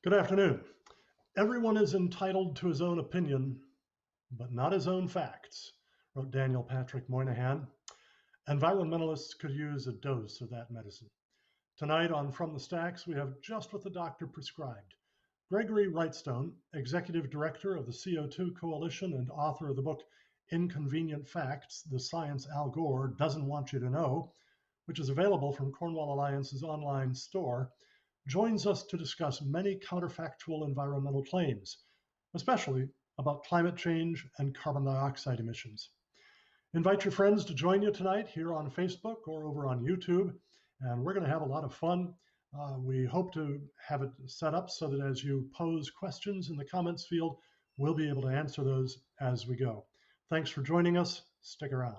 Good afternoon. Everyone is entitled to his own opinion, but not his own facts, wrote Daniel Patrick Moynihan. Environmentalists could use a dose of that medicine. Tonight on From the Stacks, we have just what the doctor prescribed. Gregory Wrightstone, Executive Director of the CO2 Coalition and author of the book Inconvenient Facts, The Science Al Gore Doesn't Want You to Know, which is available from Cornwall Alliance's online store, joins us to discuss many counterfactual environmental claims, especially about climate change and carbon dioxide emissions. Invite your friends to join you tonight here on Facebook or over on YouTube, and we're going to have a lot of fun. We hope to have it set up so that as you pose questions in the comments field, we'll be able to answer those as we go. Thanks for joining us. Stick around.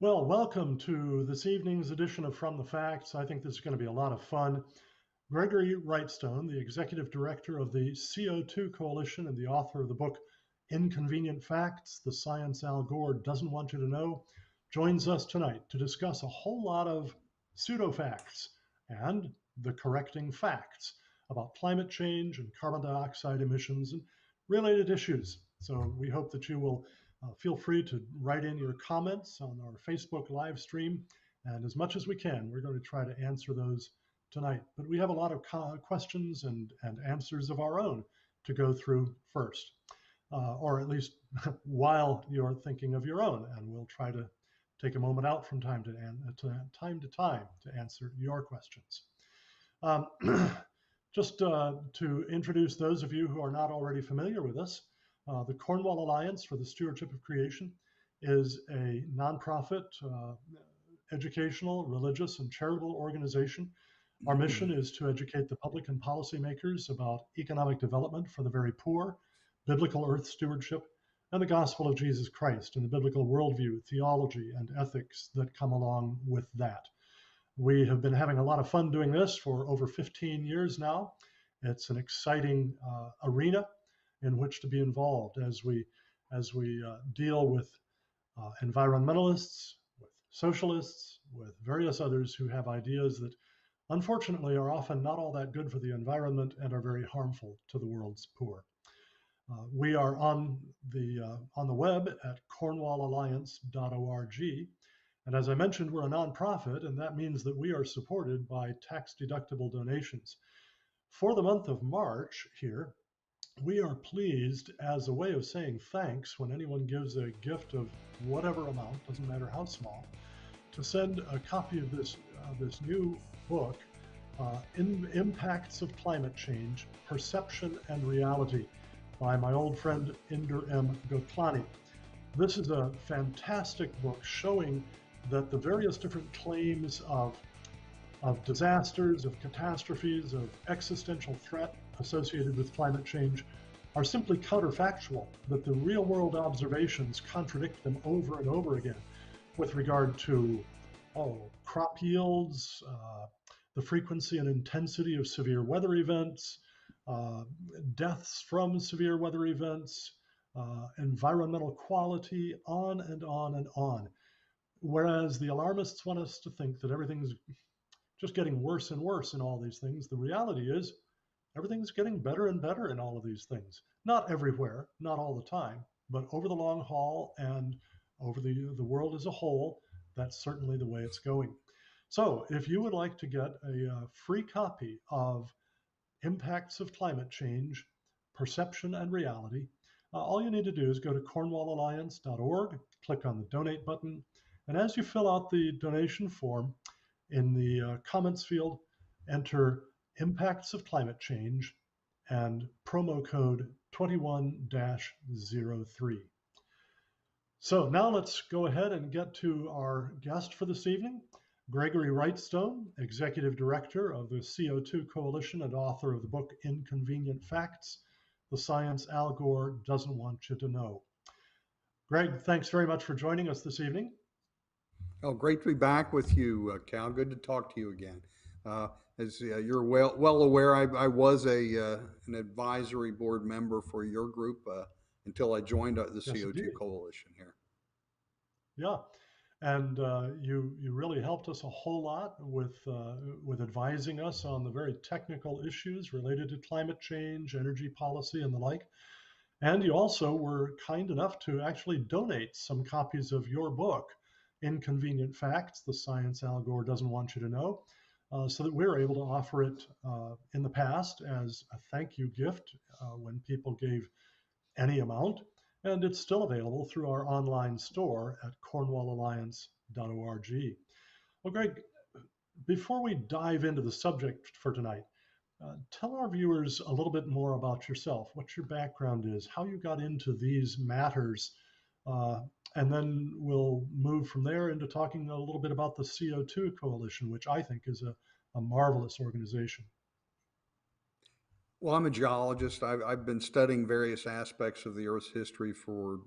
Well, welcome to this evening's edition of From the Facts. I think this is going to be a lot of fun. Gregory Wrightstone, the Executive Director of the CO2 Coalition and the author of the book Inconvenient Facts, The Science Al Gore Doesn't Want You to Know, joins us tonight to discuss a whole lot of pseudo-facts and the correcting facts about climate change and carbon dioxide emissions and related issues. So we hope that you will feel free to write in your comments on our Facebook live stream. And as much as we can, we're going to try to answer those tonight. But we have a lot of questions and answers of our own to go through first, or at least while you're thinking of your own. And we'll try to take a moment out from time to time to answer your questions. Just to introduce those of you who are not already familiar with us, the Cornwall Alliance for the Stewardship of Creation is a nonprofit, educational, religious, and charitable organization. Our mission is to educate the public and policymakers about economic development for the very poor, biblical earth stewardship, and the gospel of Jesus Christ and the biblical worldview, theology, and ethics that come along with that. We have been having a lot of fun doing this for over 15 years now. It's an exciting arena in which to be involved as we deal with environmentalists, with socialists, with various others who have ideas that unfortunately are often not all that good for the environment and are very harmful to the world's poor. We are on the web at cornwallalliance.org. And as I mentioned, we're a nonprofit, and that means that we are supported by tax-deductible donations. For the month of March here, we are pleased, as a way of saying thanks when anyone gives a gift of whatever amount, doesn't matter how small, to send a copy of this new book, Impacts of Climate Change, Perception and Reality, by my old friend Inder M. Gotlani. This is a fantastic book showing that the various different claims of disasters, of catastrophes, of existential threat associated with climate change are simply counterfactual, that the real world observations contradict them over and over again with regard to crop yields, the frequency and intensity of severe weather events, deaths from severe weather events, environmental quality, on and on and on. Whereas the alarmists want us to think that everything's just getting worse and worse in all these things, the reality is everything's getting better and better in all of these things. Not everywhere, not all the time, but over the long haul and over the world as a whole, that's certainly the way it's going. So if you would like to get a free copy of Impacts of Climate Change, Perception and Reality, all you need to do is go to cornwallalliance.org, click on the donate button, and as you fill out the donation form, in the comments field, enter Impacts of Climate Change and promo code 21-03. So now let's go ahead and get to our guest for this evening. Gregory Wrightstone, Executive Director of the CO2 Coalition and author of the book Inconvenient Facts, The Science Al Gore Doesn't Want You to Know. Greg, thanks very much for joining us this evening. Oh, great to be back with you, Cal. Good to talk to you again. As you're well aware, I was an advisory board member for your group until I joined the Yes, CO2 indeed. Coalition here. Yeah, and you really helped us a whole lot with advising us on the very technical issues related to climate change, energy policy, and the like. And you also were kind enough to actually donate some copies of your book, Inconvenient Facts: The Science Al Gore Doesn't Want You to Know, so that we were able to offer it in the past as a thank you gift when people gave any amount. And it's still available through our online store at cornwallalliance.org. Well, Greg, before we dive into the subject for tonight, tell our viewers a little bit more about yourself, what your background is, how you got into these matters, uh, and then we'll move from there into talking a little bit about the CO2 Coalition, which I think is a marvelous organization. Well, I'm a geologist. I've been studying various aspects of the Earth's history for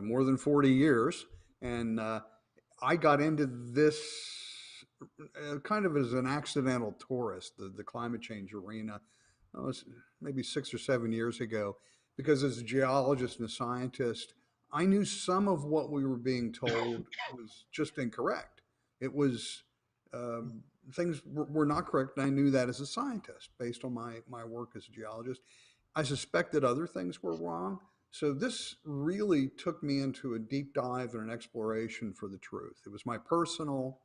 more than 40 years. And I got into this kind of as an accidental tourist, the climate change arena, maybe 6 or 7 years ago, because as a geologist and a scientist, I knew some of what we were being told was just incorrect. It was um, things were not correct, and I knew that as a scientist based on my work as a geologist. I suspected other things were wrong. So this really took me into a deep dive and an exploration for the truth. It was my personal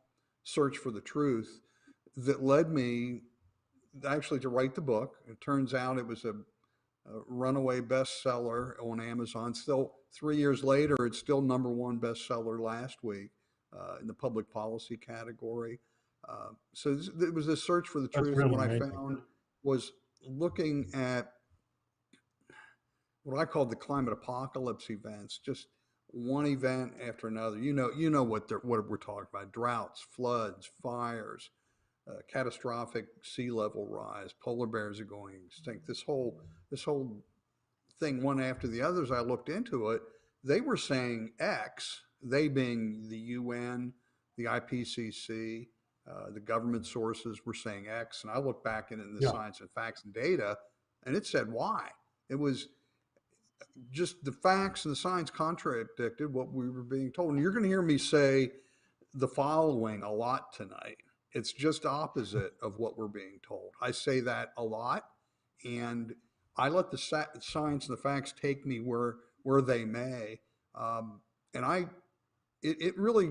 search for the truth that led me actually to write the book. It turns out it was a runaway bestseller on Amazon. Still, 3 years later, it's still #1 bestseller last week in the public policy category. So it was a search for the That's truth. And really what I amazing. found was looking at what I called the climate apocalypse events, just one event after another. You know what we're talking about: droughts, floods, fires, catastrophic sea level rise, polar bears are going extinct. This whole thing, one after the others. I looked into it. They were saying X, they being the UN, the IPCC, the government sources were saying X, and I looked back in the Yeah, science and facts and data, and it said Y. It was just the facts and the science contradicted what we were being told. And you're going to hear me say the following a lot tonight. It's just opposite of what we're being told. I say that a lot, and I let the science and the facts take me where they may. And it really,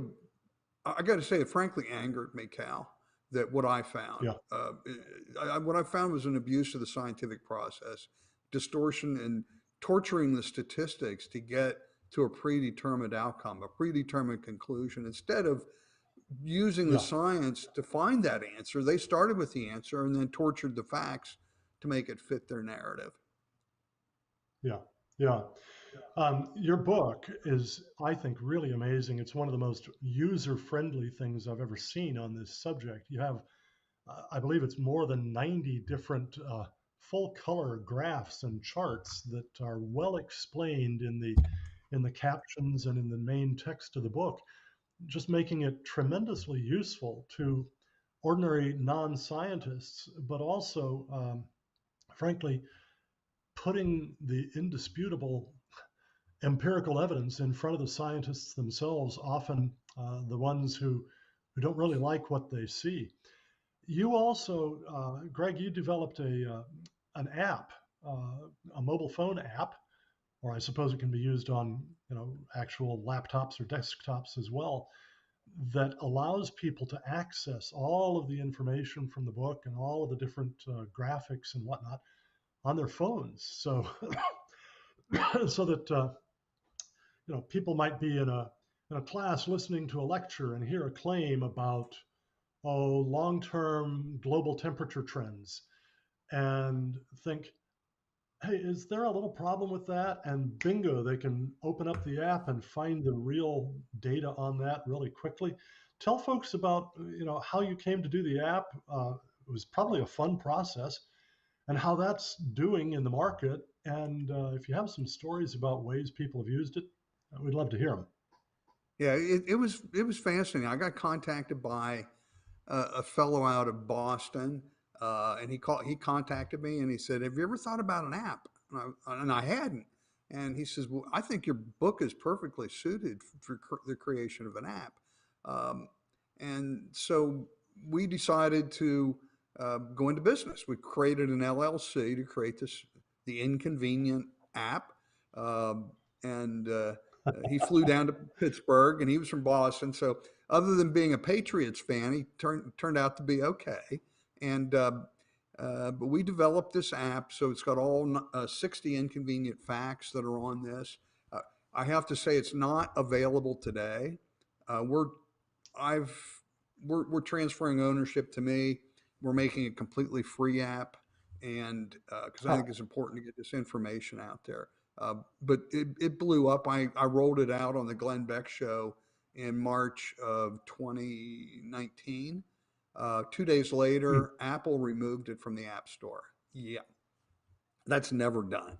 I got to say, it frankly angered me, Cal, that what I found. yeah, What I found was an abuse of the scientific process, distortion, and torturing the statistics to get to a predetermined outcome, a predetermined conclusion. Instead of using the yeah, science to find that answer, they started with the answer and then tortured the facts to make it fit their narrative. yeah, yeah. Your book is, I think, really amazing. It's one of the most user-friendly things I've ever seen on this subject. You have, I believe it's more than 90 different full color graphs and charts that are well explained in the captions and in the main text of the book, just making it tremendously useful to ordinary non-scientists, but also, frankly, putting the indisputable empirical evidence in front of the scientists themselves, often the ones who don't really like what they see. You also, Greg, you developed an app, a mobile phone app, or I suppose it can be used on actual laptops or desktops as well, that allows people to access all of the information from the book and all of the different graphics and whatnot on their phones. So so that people might be in a class listening to a lecture and hear a claim about long-term global temperature trends and think, hey, is there a little problem with that? And bingo, they can open up the app and find the real data on that really quickly. tell folks about how you came to do the app. It was probably a fun process, and how that's doing in the market. And if you have some stories about ways people have used it, we'd love to hear them. Yeah, it was fascinating. I got contacted by a fellow out of Boston, and he contacted me and he said, "Have you ever thought about an app?" And I hadn't. And he says, "Well, I think your book is perfectly suited for the creation of an app." Um, and so we decided to go into business. We created an LLC to create the Inconvenient app, and he flew down to Pittsburgh, and he was from Boston. So other than being a Patriots fan, he turned out to be okay. And but we developed this app, so it's got all 60 inconvenient facts that are on this. I have to say, it's not available today. We're transferring ownership to me. We're making a completely free app, and because I think it's important to get this information out there. But it blew up. I rolled it out on the Glenn Beck show in March of 2019. 2 days later, Apple removed it from the App Store. Yeah, that's never done.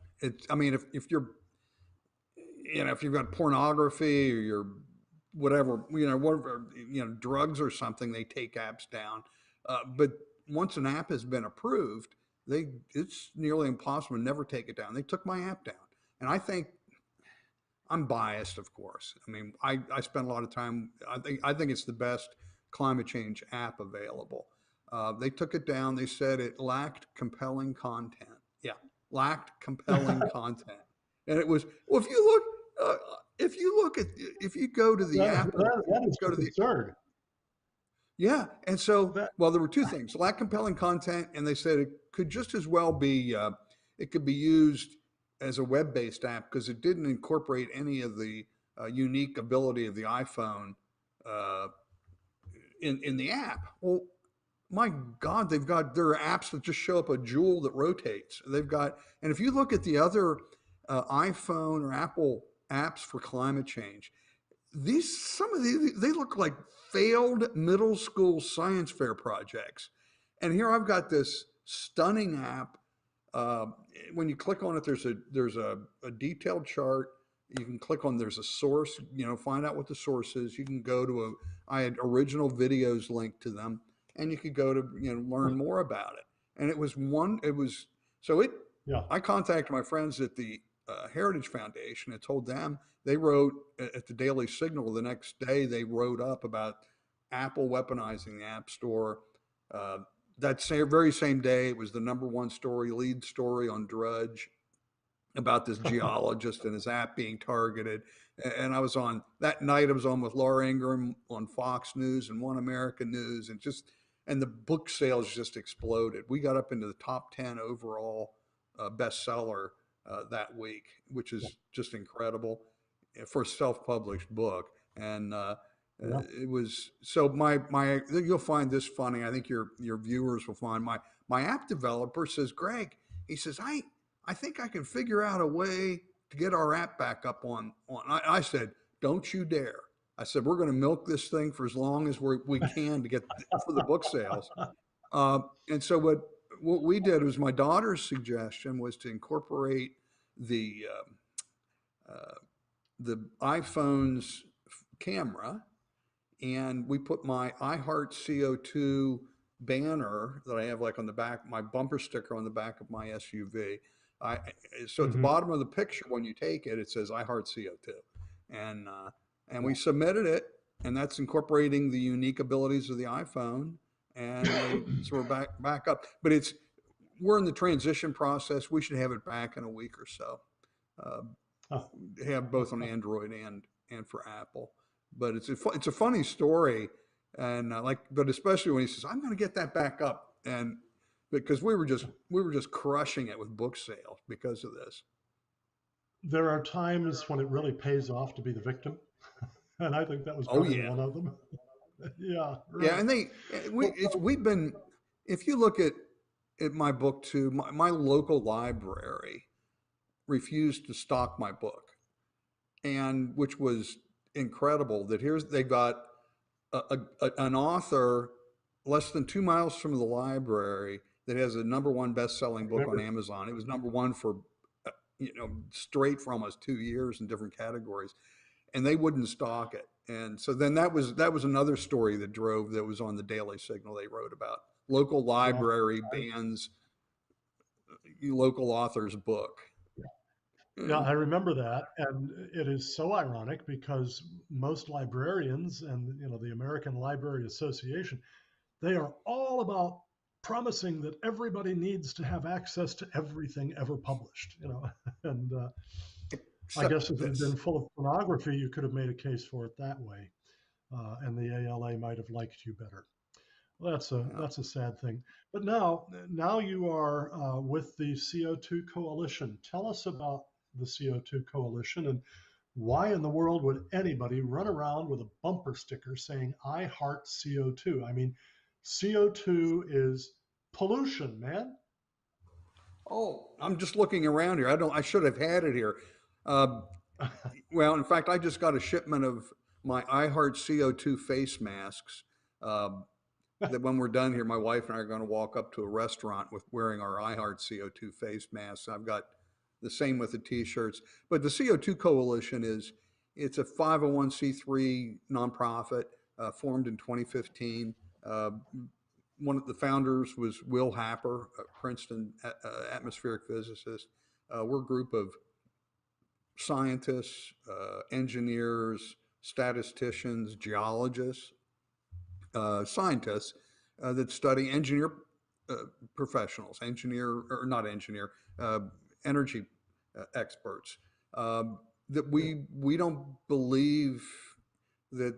I mean, if you're, if you've got pornography or you're whatever, drugs or something, they take apps down. But once an app has been approved, it's nearly impossible to never take it down. They took my app down. And I think I'm biased, of course. I mean, I spend a lot of time. I think it's the best climate change app available. They took it down. They said it lacked compelling content. Yeah, lacked compelling content. And it was, well, if you go to the Apple, that is go to the absurd. Yeah, and so, well, there were two things: lack compelling content, and they said it could just as well be it could be used as a web-based app because it didn't incorporate any of the unique ability of the iPhone in the app. Well, my God, there are apps that just show up a jewel that rotates. And if you look at the other iPhone or Apple apps for climate change, some of these they look like failed middle school science fair projects. And here I've got this stunning app. When you click on it, there's a detailed chart. You can click on, there's a source, find out what the source is. You can go to I had original videos linked to them, and you could go to, learn more about it. And I contacted my friends at the Heritage Foundation and told them. They wrote at the Daily Signal the next day, they wrote up about Apple weaponizing the App Store. That very same day, it was the #1 lead story on Drudge about this geologist and his app being targeted. And that night, I was on with Laura Ingraham on Fox News and One American News, and the book sales just exploded. We got up into the top 10 overall bestseller that week, which is just incredible for a self-published book. And it was, so you'll find this funny. I think your viewers will find my app developer says, Greg, he says, I think I can figure out a way to get our app back up on. I said, don't you dare. I said, we're going to milk this thing for as long as we can to get for the book sales. And so what we did was, my daughter's suggestion was to incorporate the iPhone's camera, and we put my I Heart CO2 banner that I have like on the back, my bumper sticker on the back of my SUV. So at the bottom of the picture, when you take it, it says I Heart CO2, and we submitted it, and that's incorporating the unique abilities of the iPhone, and so we're back up. But we're in the transition process. We should have it back in a week or so. Have both on Android and for Apple. But it's a funny story, and but especially when he says, I'm going to get that back up, and because we were just crushing it with book sales because of this. There are times when it really pays off to be the victim, and I think that was probably one of them. Yeah. Right. Yeah, and we've been, if you look at my book too, my local library refused to stock my book, and which was incredible. That they got an author less than 2 miles from the library that has a #1 best-selling book on Remember, Amazon. It was #1 for straight for almost 2 years in different categories, and they wouldn't stock it. And so then that was another story that was on the Daily Signal. They wrote about local yeah, library bans local author's book. yeah, And I remember that, and it is so ironic because most librarians and the American Library Association, they are all about promising that everybody needs to have access to everything ever published. And I guess except if it had been this. full of pornography, you could have made a case for it that way, and the ALA might have liked you better. Well, Yeah. that's a sad thing. But now you are with the CO2 Coalition. Tell us about the CO2 Coalition and why in the world would anybody run around with a bumper sticker saying "I heart CO2"? I mean, CO2 is pollution, man. Oh, I'm just looking around here. I should have had it here. Uh, well, in fact, I just got a shipment of my I Heart CO2 face masks. Um, that when we're done here, my wife and I are going to walk up to a restaurant with wearing our I Heart CO2 face masks. I've got the same with the t-shirts. But the CO2 Coalition it's a 501c3 nonprofit formed in 2015. Uh, One of the founders was Will Happer, a Princeton atmospheric physicist. We're a group of scientists, engineers, statisticians, geologists, scientists that study uh, professionals, or not engineer, energy experts. That we don't believe that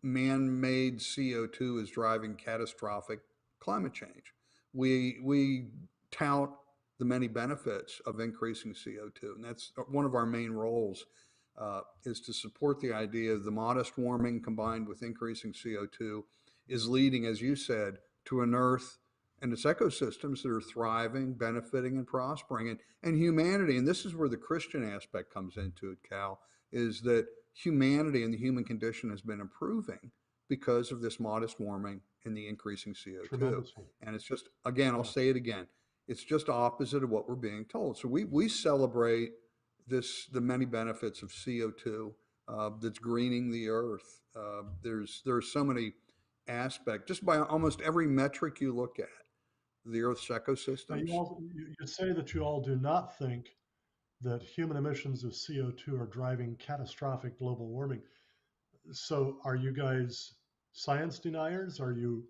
man-made CO2 is driving catastrophic climate change. We tout the many benefits of increasing CO2, and that's one of our main roles. Is to support the idea of the modest warming combined with increasing CO2 is leading, as you said, to an Earth and its ecosystems that are thriving, benefiting, and prospering. And humanity, and this is where the Christian aspect comes into it, Cal, is that humanity and the human condition has been improving because of this modest warming and the increasing CO2. Tremendously. And it's just, again, I'll Yeah. say it again, it's just opposite of what we're being told. So we celebrate the many benefits of CO2 that's greening the earth. There's so many aspects, just by almost every metric you look at, the Earth's Now, ecosystems. you say that you all do not think that human emissions of CO2 are driving catastrophic global warming. So are you guys science deniers? Are you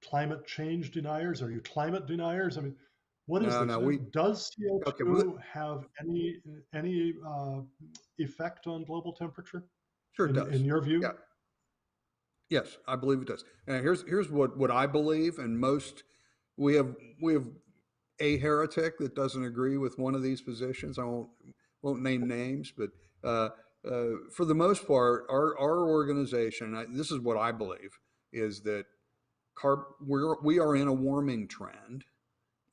climate change deniers? Are you climate deniers? I mean, what is No, this? no, we Does okay. Well, CO2 have any effect on global temperature sure it in does. your view? Yeah, yes, I believe it does. And here's what I believe, and most we have we have a heretic that doesn't agree with one of these positions. I won't name names, but for the most part, our organization, this is what I believe, is that we are in a warming trend,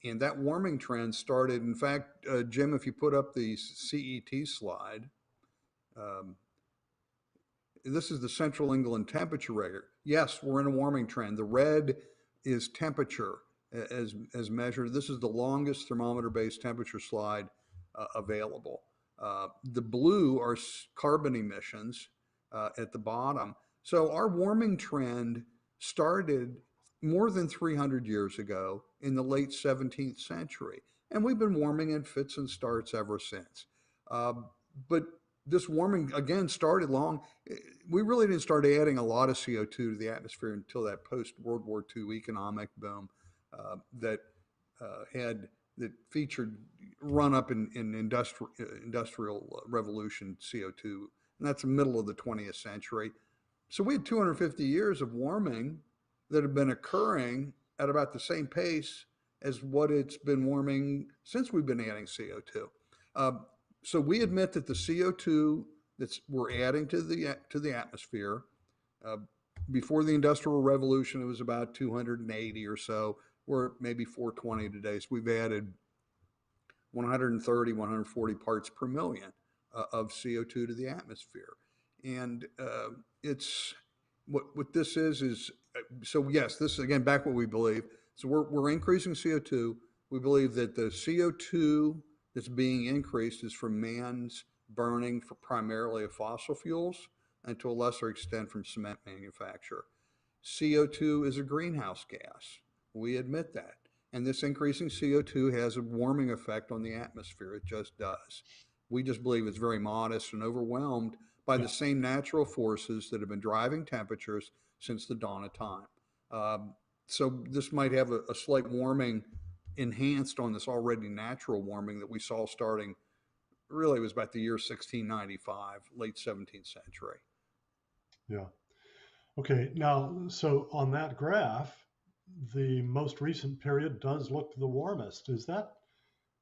and that warming trend started. In fact, Jim, if you put up the CET slide, um, this is the Central England temperature record. Yes, we're in a warming trend. The red is temperature as measured. This is the longest thermometer-based temperature slide available. The blue are carbon emissions at the bottom. So our warming trend started more than 300 years ago in the late 17th century, and we've been warming in fits and starts ever since. Uh, but this warming again started long. We really didn't start adding a lot of CO2 to the atmosphere until that post World War II economic boom that had that featured run up in industrial revolution CO2, and that's the middle of the 20th century. So we had 250 years of warming that have been occurring at about the same pace as what it's been warming since we've been adding CO2. Uh, so we admit that the CO2 that's we're adding to the atmosphere. Uh, Before the Industrial Revolution, it was about 280 or so. We're maybe 420 today. So we've added 130, 140 parts per million of CO2 to the atmosphere, and it's what this is so yes, this is again back what we believe. So we're increasing CO2. We believe that the CO2 that's being increased is from man's burning for primarily of fossil fuels and to a lesser extent from cement manufacture. CO2 is a greenhouse gas. We admit that. And this increasing CO2 has a warming effect on the atmosphere. It just does. We just believe it's very modest and overwhelmed by Yeah. the same natural forces that have been driving temperatures since the dawn of time. So this might have a slight warming enhanced on this already natural warming that we saw starting really it was about the year 1695, late 17th century. Yeah. Okay. Now, so on that graph, the most recent period does look the warmest. Is Yeah,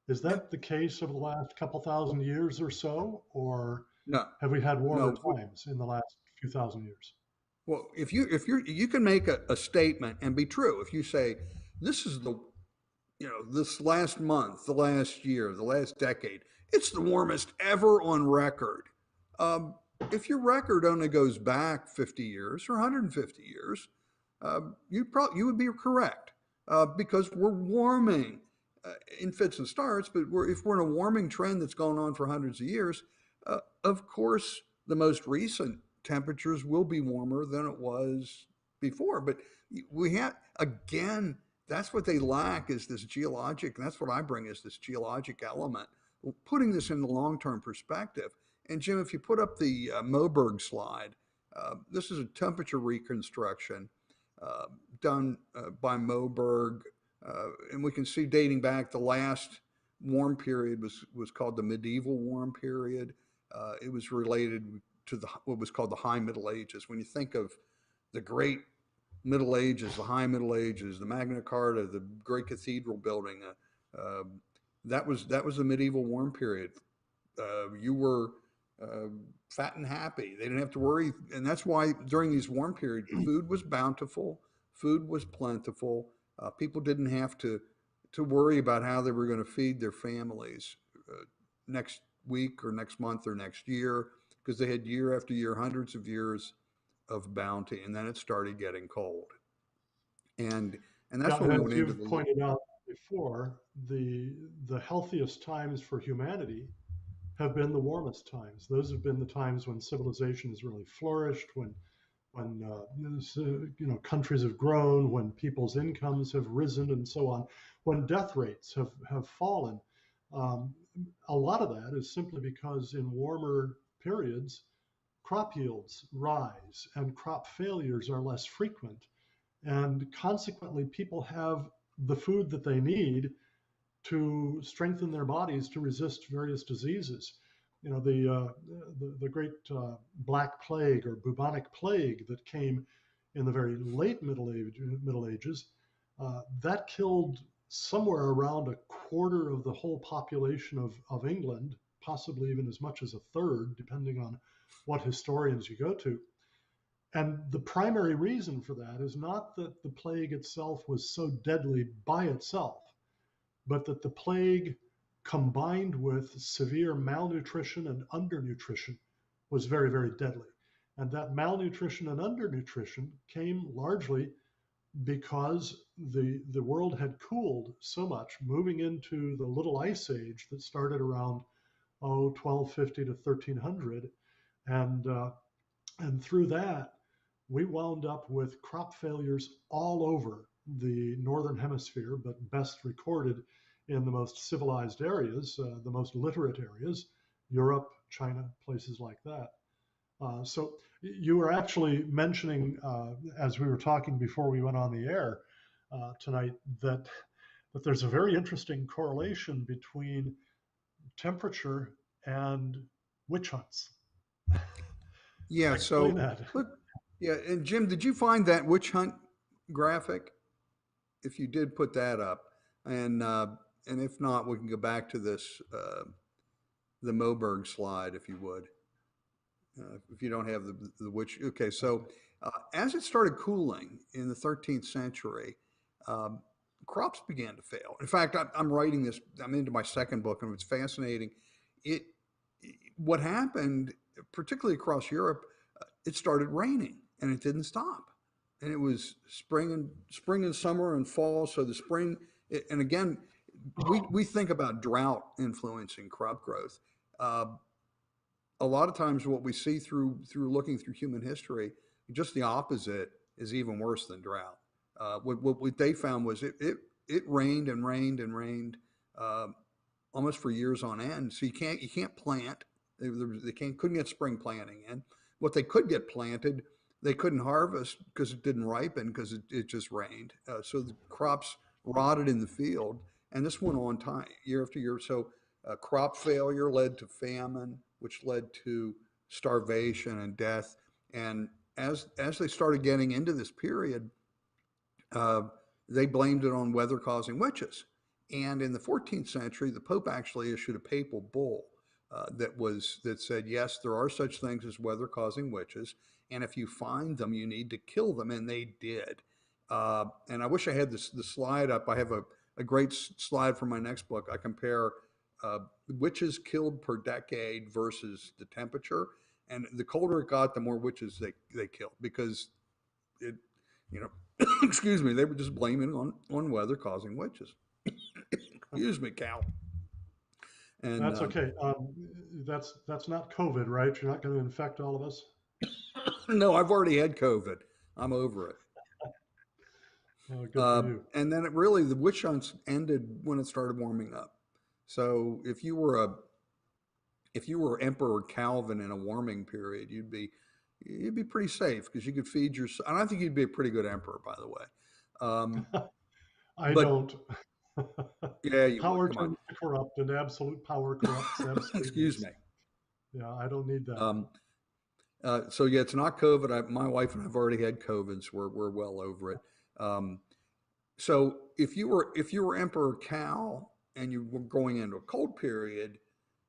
that the case over the last couple thousand years or so, or no, have we had warmer no. times in the last few thousand years? Well, you can make a statement and be true. If you say this is the this last month, the last year, the last decade, it's the warmest ever on record. Um, if your record only goes back 50 years or 150 years, you would be correct because we're warming in fits and starts. But if we're in a warming trend that's going on for hundreds of years, of course, the most recent temperatures will be warmer than it was before. But we have again that's what they lack is this geologic, and that's what I bring is this geologic element, putting this in the long-term perspective. And Jim, if you put up the Moberg slide, this is a temperature reconstruction uh, done by Moberg, and we can see dating back the last warm period was called the medieval warm period. It was related to what was called the High Middle Ages. When you think of the great Middle Ages, the High Middle Ages, the Magna Carta, the great cathedral building. That was the medieval warm period. You were fat and happy. They didn't have to worry, and that's why during these warm periods, food was bountiful, food was plentiful. People didn't have to worry about how they were going to feed their families next week or next month or next year because they had year after year, hundreds of years of bounty, and then it started getting cold, and Yeah, that's when and we as went into you've the pointed out before, the healthiest times for humanity have been the warmest times. Those have been the times when civilization has really flourished, when countries have grown, when people's incomes have risen, and so on, when death rates have fallen. Um, a lot of that is simply because in warmer periods, crop yields rise and crop failures are less frequent. And consequently, people have the food that they need to strengthen their bodies to resist various diseases. You know, the great Black Plague or bubonic plague that came in the very late Middle Ages, that killed somewhere around a quarter of the whole population of England, possibly even as much as a third, depending on what historians you go to. And the primary reason for that is not that the plague itself was so deadly by itself, but that the plague combined with severe malnutrition and undernutrition was very, very deadly. And that malnutrition and undernutrition came largely because the world had cooled so much, moving into the Little Ice Age that started around 1250 to 1300, and through that we wound up with crop failures all over the northern hemisphere, but best recorded in the most civilized areas, the most literate areas, Europe, China, places like that. So you were actually mentioning, as we were talking before we went on the air tonight, that there's a very interesting correlation between temperature and witch hunts. yeah. Explain So that. look, yeah. And Jim, did you find that witch hunt graphic? If you did put that up, and if not, we can go back to this the Moberg slide if you would. If you don't have the witch, okay. So as it started cooling in the 13th century, um, crops began to fail. In fact, I'm writing this. I'm into my second book, and it's fascinating. It what happened, particularly across Europe, it started raining, and it didn't stop. And it was spring and summer and fall. So the spring, and again, we think about drought influencing crop growth. Uh, a lot of times, what we see through looking through human history, just the opposite is even worse than drought. What they found was it rained and rained and rained uh, almost for years on end. So you can't plant. Couldn't get spring planting in. What they could get planted, they couldn't harvest because it didn't ripen because it just rained. So the crops rotted in the field, and this went on time year after year. So crop failure led to famine, which led to starvation and death. And as they started getting into this period, uh, they blamed it on weather causing witches. And in the 14th century, the Pope actually issued a papal bull that said, yes, there are such things as weather causing witches, and if you find them, you need to kill them, and they did. And I wish I had the slide up. I have a great slide for my next book. I compare witches killed per decade versus the temperature, and the colder it got, the more witches they killed because it, you know, excuse me, they were just blaming it on weather causing witches. Excuse me, Cal. And That's okay. That's not COVID, right? You're not going to infect all of us. no, I've already had COVID. I'm over it. Oh, good for you. And then the witch hunts ended when it started warming up. So if you were Emperor Calvin in a warming period, you'd be pretty safe because you could feed yourself. And I think you'd be a pretty good emperor, by the way. I but don't. yeah, you would. Power Come on. tends to corrupt, and absolute power corrupts Excuse absoluteness. me. Yeah, I don't need that. So yeah, it's not COVID. My wife and I've already had COVID, so we're well over it. So if you were Emperor Cal and you were going into a cold period,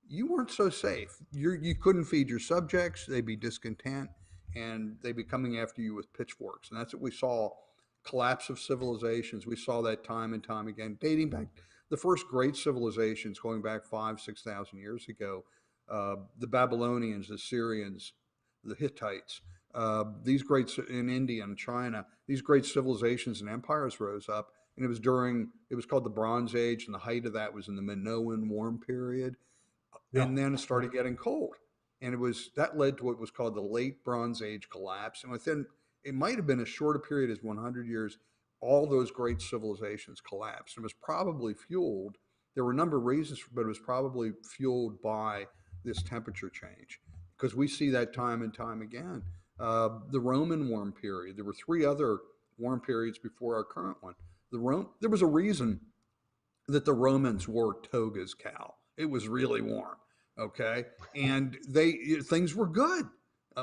you weren't so safe. You couldn't feed your subjects; they'd be discontent, and they'd be coming after you with pitchforks. And that's what we saw: collapse of civilizations. We saw that time and time again, dating back the first great civilizations, going back 5,000-6,000 years ago. The Babylonians, the Syrians, the Hittites, these great in India and China, these great civilizations and empires rose up, and it was called the Bronze Age, and the height of that was in the Minoan warm period, Yeah. and then it started getting cold, and that led to what was called the Late Bronze Age collapse, and within it might have been as short a period as 100 years, all those great civilizations collapsed. It was probably fueled. There were a number of reasons, but it was probably fueled by this temperature change, because we see that time and time again. The Roman warm period. There were 3 other warm periods before our current one. There was a reason that the Romans wore togas, Cal. It was really warm, okay, and things were good.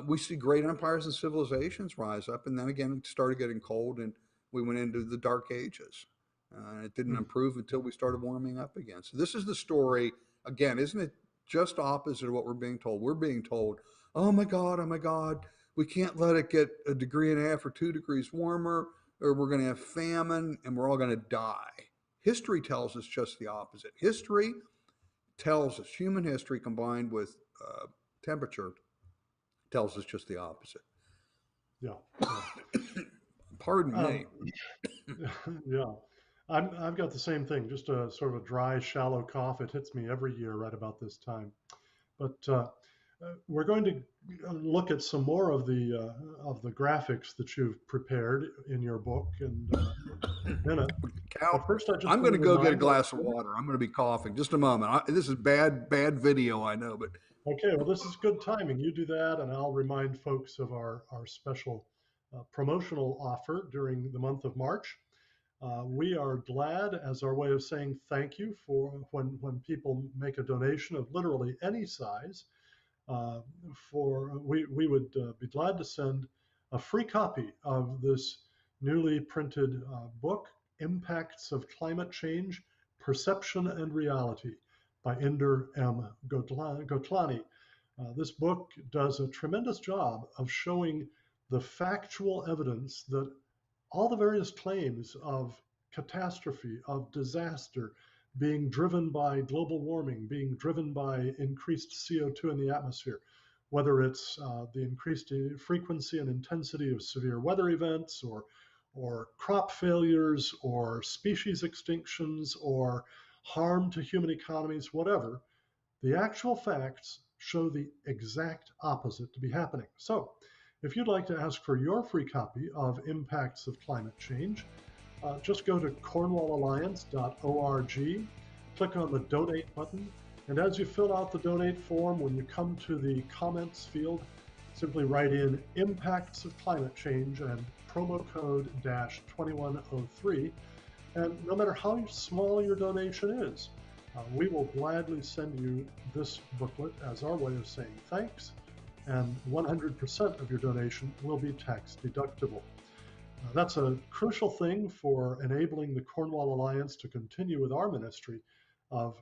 We see great empires and civilizations rise up, and then again it started getting cold, and we went into the Dark Ages. It didn't improve until we started warming up again. So this is the story again, isn't it? Just opposite of what we're being told. We're being told, oh my God, we can't let it get 1.5 degrees or 2 degrees warmer, or we're going to have famine and we're all going to die. History tells us just the opposite. History tells us, human history combined with temperature tells us just the opposite. Yeah. Pardon me. Yeah. I've got the same thing, just a sort of a dry, shallow cough. It hits me every year right about this time. But we're going to look at some more of the graphics that you've prepared in your book in a minute. Cal, but first, I'm going to go get a glass of water. I'm going to be coughing. Just a moment. This is bad video, I know, but okay. Well, this is good timing. You do that, and I'll remind folks of our special promotional offer during the month of March. We are glad, as our way of saying thank you, for when people make a donation of literally any size. We would be glad to send a free copy of this newly printed book, Impacts of Climate Change, Perception and Reality, by Inder M. Gotlani. This book does a tremendous job of showing the factual evidence that all the various claims of catastrophe, of disaster, being driven by global warming, being driven by increased CO2 in the atmosphere, whether it's the increased frequency and intensity of severe weather events, or crop failures, or species extinctions, or harm to human economies, whatever, the actual facts show the exact opposite to be happening. So, if you'd like to ask for your free copy of Impacts of Climate Change, just go to cornwallalliance.org, click on the donate button, and as you fill out the donate form, when you come to the comments field, simply write in Impacts of Climate Change and promo code -2103. And no matter how small your donation is, we will gladly send you this booklet as our way of saying thanks, and 100% of your donation will be tax deductible. That's a crucial thing for enabling the Cornwall Alliance to continue with our ministry of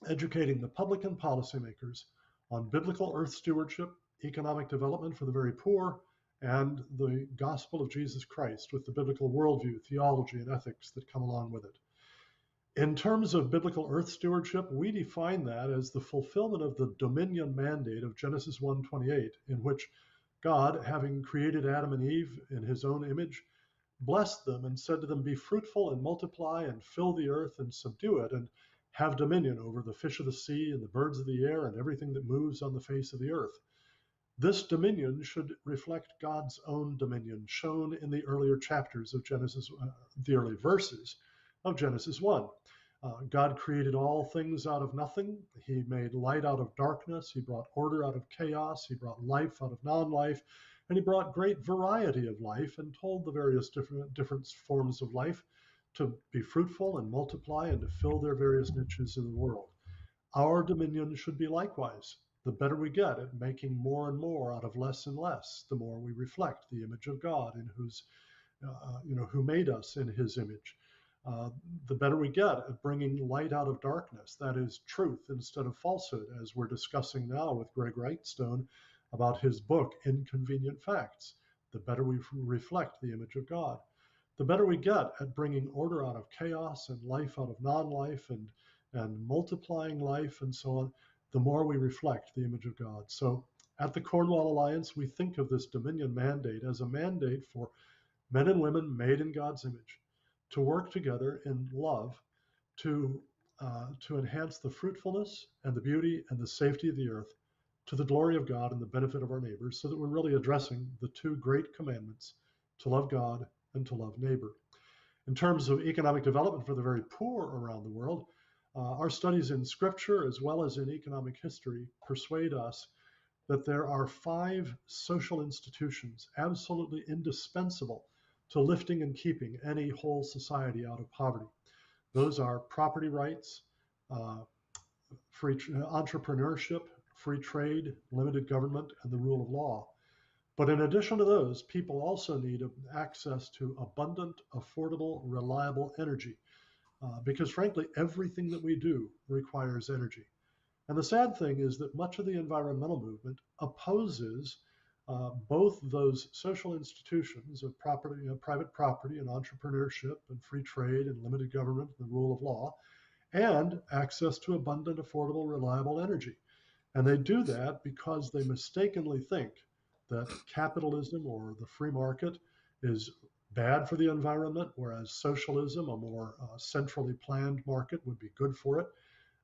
educating the public and policymakers on biblical earth stewardship, economic development for the very poor, and the gospel of Jesus Christ with the biblical worldview, theology, and ethics that come along with it. In terms of biblical earth stewardship, we define that as the fulfillment of the dominion mandate of Genesis 1:28, in which God, having created Adam and Eve in his own image, blessed them and said to them, "Be fruitful and multiply and fill the earth and subdue it and have dominion over the fish of the sea and the birds of the air and everything that moves on the face of the earth." This dominion should reflect God's own dominion, shown in the earlier chapters of Genesis, the early verses of Genesis 1. God created all things out of nothing. He made light out of darkness. He brought order out of chaos. He brought life out of non-life. And he brought great variety of life and told the various different forms of life to be fruitful and multiply and to fill their various niches in the world. Our dominion should be likewise. The better we get at making more and more out of less and less, the more we reflect the image of God in who made us in his image. The better we get at bringing light out of darkness, that is truth instead of falsehood, as we're discussing now with Greg Wrightstone about his book, Inconvenient Facts. The better we reflect the image of God. The better we get at bringing order out of chaos and life out of non-life and multiplying life and so on, the more we reflect the image of God. So at the Cornwall Alliance, we think of this dominion mandate as a mandate for men and women made in God's image to work together in love to enhance the fruitfulness and the beauty and the safety of the earth to the glory of God and the benefit of our neighbors, so that we're really addressing the two great commandments, to love God and to love neighbor. In terms of economic development for the very poor around the world, our studies in scripture as well as in economic history persuade us that there are 5 social institutions absolutely indispensable to lifting and keeping any whole society out of poverty. Those are property rights, free entrepreneurship, free trade, limited government, and the rule of law. But in addition to those, people also need access to abundant, affordable, reliable energy, because frankly, everything that we do requires energy. And the sad thing is that much of the environmental movement opposes both those social institutions of property, private property and entrepreneurship and free trade and limited government and the rule of law, and access to abundant, affordable, reliable energy. And they do that because they mistakenly think that capitalism or the free market is bad for the environment, whereas socialism, a more centrally planned market, would be good for it.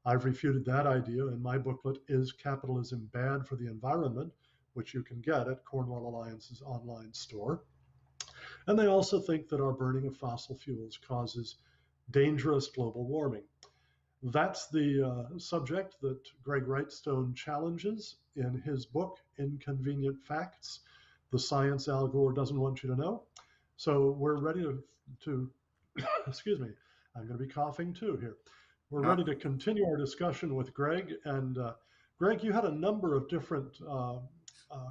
I've refuted that idea in my booklet, Is Capitalism Bad for the Environment?, which you can get at Cornwall Alliance's online store. And they also think that our burning of fossil fuels causes dangerous global warming. That's the subject that Greg Wrightstone challenges in his book, Inconvenient Facts, the science Al Gore doesn't want you to know. So we're ready to excuse me, I'm going to be coughing too here. We're ready to continue our discussion with Greg. And Greg, you had a number of different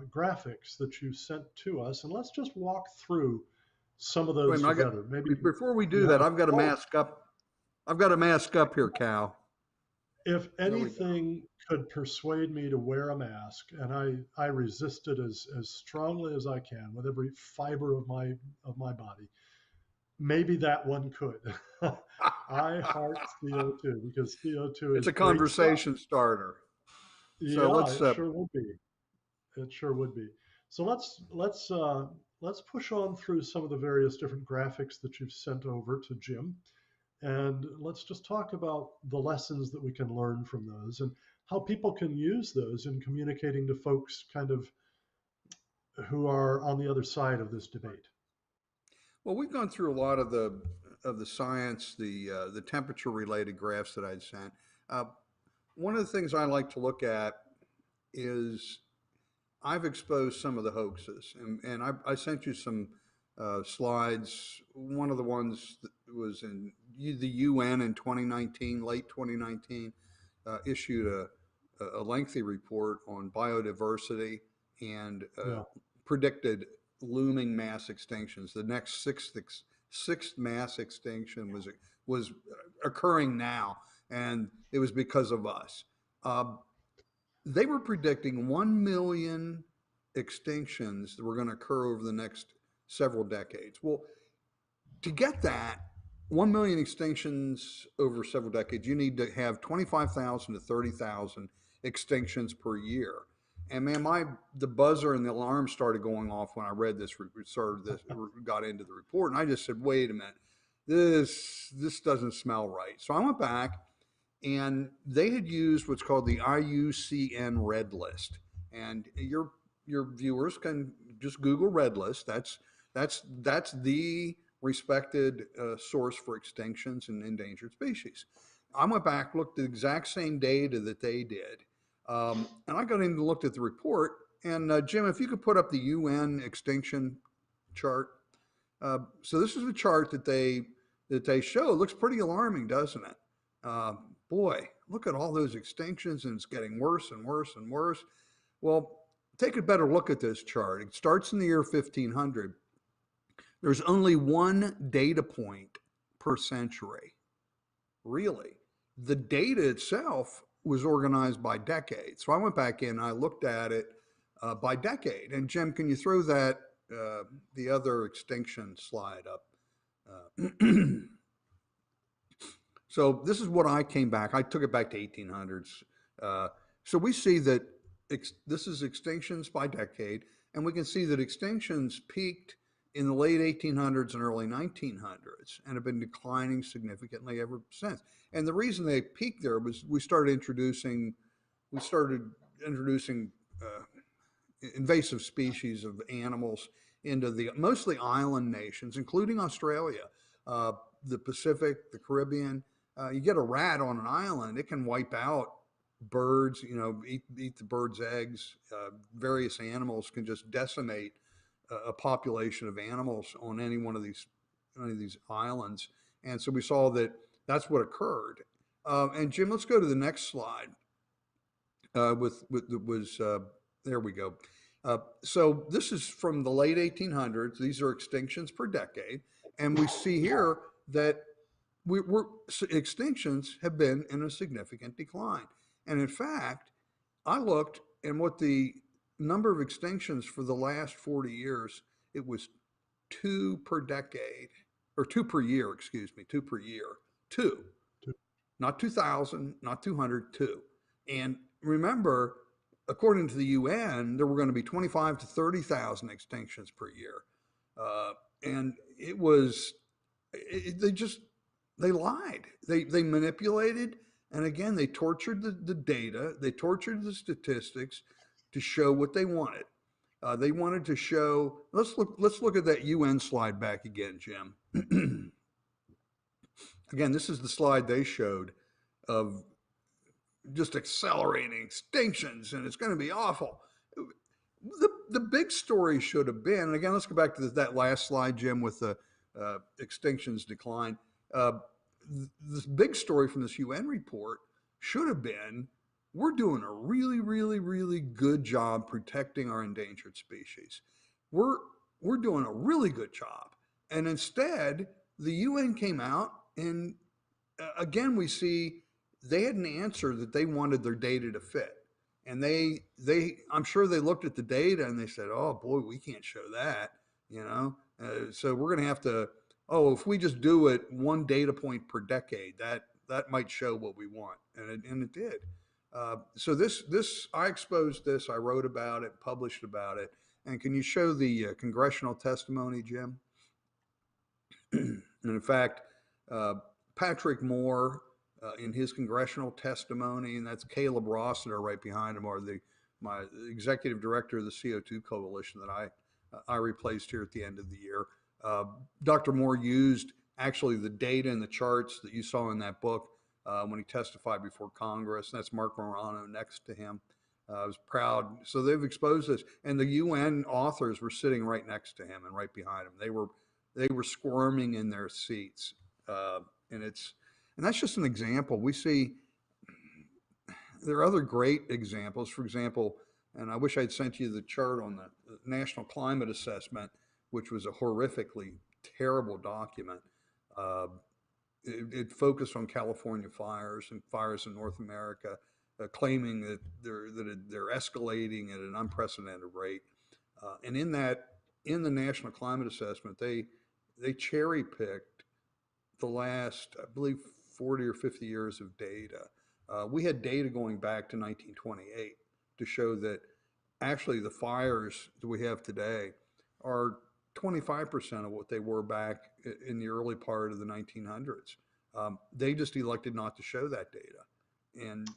graphics that you sent to us, and let's just walk through some of those together. Maybe before we do that, I've got to mask up. I've got to mask up here, Cal. If anything could persuade me to wear a mask, and I resist it as strongly as I can with every fiber of my body, maybe that one could. I heart CO2 because CO2 is a conversation starter. So yeah, it sure will be. It sure would be. So let's push on through some of the various different graphics that you've sent over to Jim, and let's just talk about the lessons that we can learn from those and how people can use those in communicating to folks kind of who are on the other side of this debate. Well, we've gone through a lot of the science, the temperature related graphs that I'd sent. Uh, One of the things I like to look at is I've exposed some of the hoaxes, and I sent you some slides. One of the ones that was in the UN in 2019, late 2019, issued a lengthy report on biodiversity and Yeah. predicted looming mass extinctions. The next sixth mass extinction was occurring now, and it was because of us. Uh, they were predicting 1 million extinctions that were going to occur over the next several decades. Well, to get that 1 million extinctions over several decades, you need to have 25,000 to 30,000 extinctions per year. And man, the buzzer and the alarm started going off when I read this, got into the report, and I just said, "Wait a minute, this doesn't smell right." So I went back, and they had used what's called the IUCN Red List, and your viewers can just Google Red List. That's the respected source for extinctions and endangered species. I went back, looked at the exact same data that they did, and I got in and looked at the report. And Jim, if you could put up the UN extinction chart. So this is a chart that they show. It looks pretty alarming, doesn't it? Boy, look at all those extinctions, and it's getting worse and worse and worse. Well, take a better look at this chart. It starts in the year 1500. There's only one data point per century. Really. The data itself was organized by decade. So I went back in and I looked at it by decade. And Jim, can you throw that, the other extinction slide up? So this is what I came back. I took it back to 1800s. So we see that this is extinctions by decade, and we can see that extinctions peaked in the late 1800s and early 1900s and have been declining significantly ever since. And the reason they peaked there was we started introducing invasive species of animals into the mostly island nations, including Australia, the Pacific, the Caribbean. You get a rat on an island, it can wipe out birds, eat the birds' eggs. Various animals can just decimate a population of animals on any one of these islands. And so we saw that that's what occurred. And Jim, let's go to the next slide. There we go. So this is from the late 1800s. These are extinctions per decade. And we see here that extinctions have been in a significant decline. And in fact, I looked, and what the number of extinctions for the last 40 years, it was 2 per decade, or 2 per year, excuse me, 2 per year. Two. Not 2,000, not 200, 2. And remember, according to the UN, there were going to be 25 to 30,000 extinctions per year. And it was, they lied. They manipulated, and again, they tortured the data. They tortured the statistics to show what they wanted. They wanted to show. Let's look at that UN slide back again, Jim. Again, this is the slide they showed of just accelerating extinctions, and it's going to be awful. The big story should have been, and again, let's go back to that last slide, Jim, with the extinctions decline. This big story from this UN report should have been, we're doing a really, really, really good job protecting our endangered species. We're doing a really good job. And instead, the UN came out, and again, we see they had an answer that they wanted their data to fit. And I'm sure they looked at the data and they said, "Oh boy, we can't show that," so we're going to have to, if we just do it one data point per decade, that might show what we want. And it did. So I exposed this, I wrote about it, published about it. And can you show the congressional testimony, Jim? And in fact, Patrick Moore, in his congressional testimony, and that's Caleb Rossiter right behind him, my executive director of the CO2 Coalition that I replaced here at the end of the year. Dr. Moore used actually the data and the charts that you saw in that book when he testified before Congress. And that's Mark Morano next to him. I was proud. So they've exposed this, and the UN authors were sitting right next to him and right behind him. They were squirming in their seats, and that's just an example. We see there are other great examples. For example, and I wish I'd sent you the chart on the National Climate Assessment, which was a horrifically terrible document. It focused on California fires and fires in North America, claiming that they're escalating at an unprecedented rate. And in the National Climate Assessment, they cherry picked the last, I believe, 40 or 50 years of data. We had data going back to 1928 to show that actually the fires that we have today are 25% of what they were back in the early part of the 1900s. They just elected not to show that data. And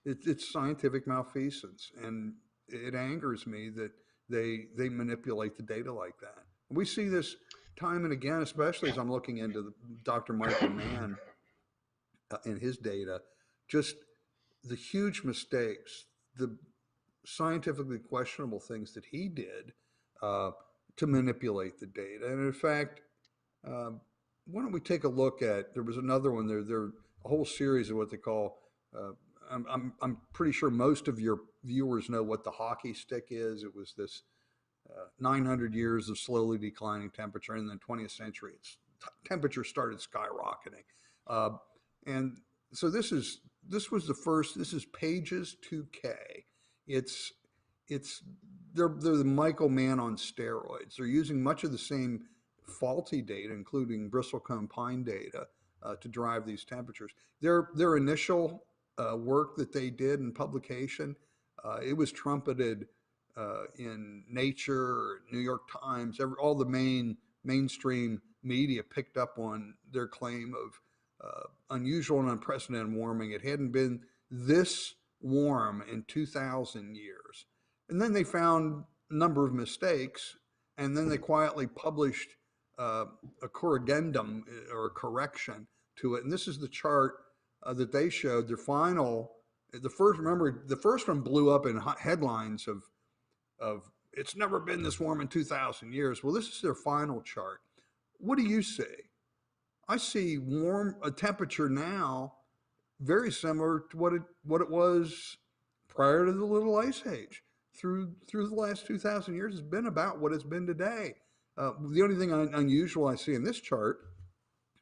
it's scientific malfeasance. And it angers me that they manipulate the data like that. We see this time and again, especially as I'm looking into Dr. Michael Mann and his data, just the huge mistakes, the scientifically questionable things that he did to manipulate the data. And in fact, why don't we take a look at, there was another one, there a whole series of what they call, I'm pretty sure most of your viewers know what the hockey stick is. It was this 900 years of slowly declining temperature. In the 20th century, temperature started skyrocketing. And so this was the first, this is Pages 2K. They're the Michael Mann on steroids. They're using much of the same faulty data, including bristlecone pine data, to drive these temperatures. Their initial work that they did in publication, it was trumpeted in Nature, New York Times, all the mainstream media picked up on their claim of unusual and unprecedented warming. It hadn't been this warm in 2,000 years. And then they found a number of mistakes, and then they quietly published a corrigendum or a correction to it. And this is the chart that they showed. Their final, the first one blew up in headlines of it's never been this warm in 2,000 years. Well, this is their final chart. What do you see? I see a temperature now very similar to what it was prior to the Little Ice Age. Through the last 2,000 years, it's been about what it's been today. The only thing unusual I see in this chart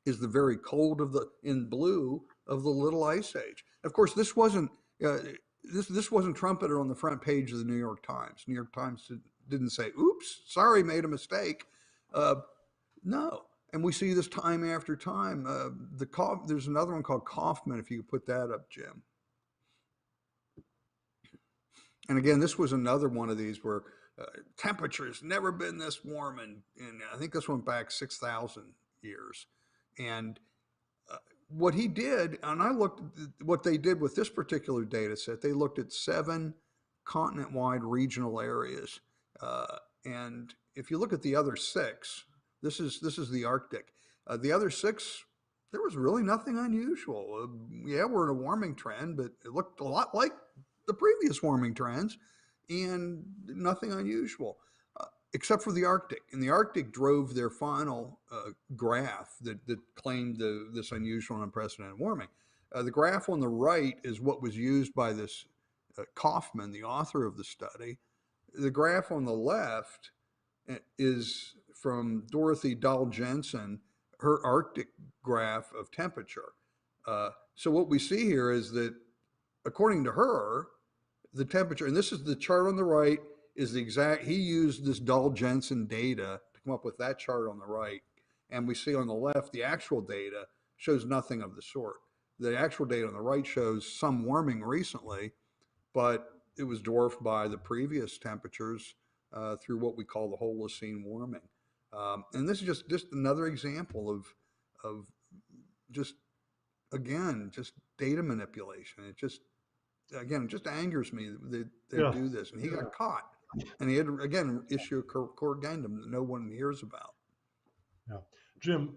is the very cold in blue of the Little Ice Age. Of course, this wasn't trumpeted on the front page of the New York Times. New York Times didn't say, "Oops, sorry, made a mistake." No. And we see this time after time. There's another one called Kaufman, if you could put that up, Jim. And again, this was another one of these where temperature's never been this warm, and I think this went back 6,000 years. And what he did, and I looked at what they did with this particular data set, they looked at 7 continent-wide regional areas. And if you look at the other 6, this is the Arctic. The other 6, there was really nothing unusual. We're in a warming trend, but it looked a lot like the previous warming trends, and nothing unusual, except for the Arctic. And the Arctic drove their final graph that claimed this unusual and unprecedented warming. The graph on the right is what was used by this Kaufman, the author of the study. The graph on the left is from Dorothy Dahl Jensen, her Arctic graph of temperature. So what we see here is that, according to her, the temperature, and this is the chart on the right, is the exact, he used this Dahl Jensen data to come up with that chart on the right. And we see on the left, the actual data shows nothing of the sort. The actual data on the right shows some warming recently, but it was dwarfed by the previous temperatures through what we call the Holocene warming. And this is just another example of just, again, just data manipulation. It just, again, it just angers me that they Yeah. do this. And he got caught. And he had to, again, issue a corrigendum that no one hears about. Yeah. Jim,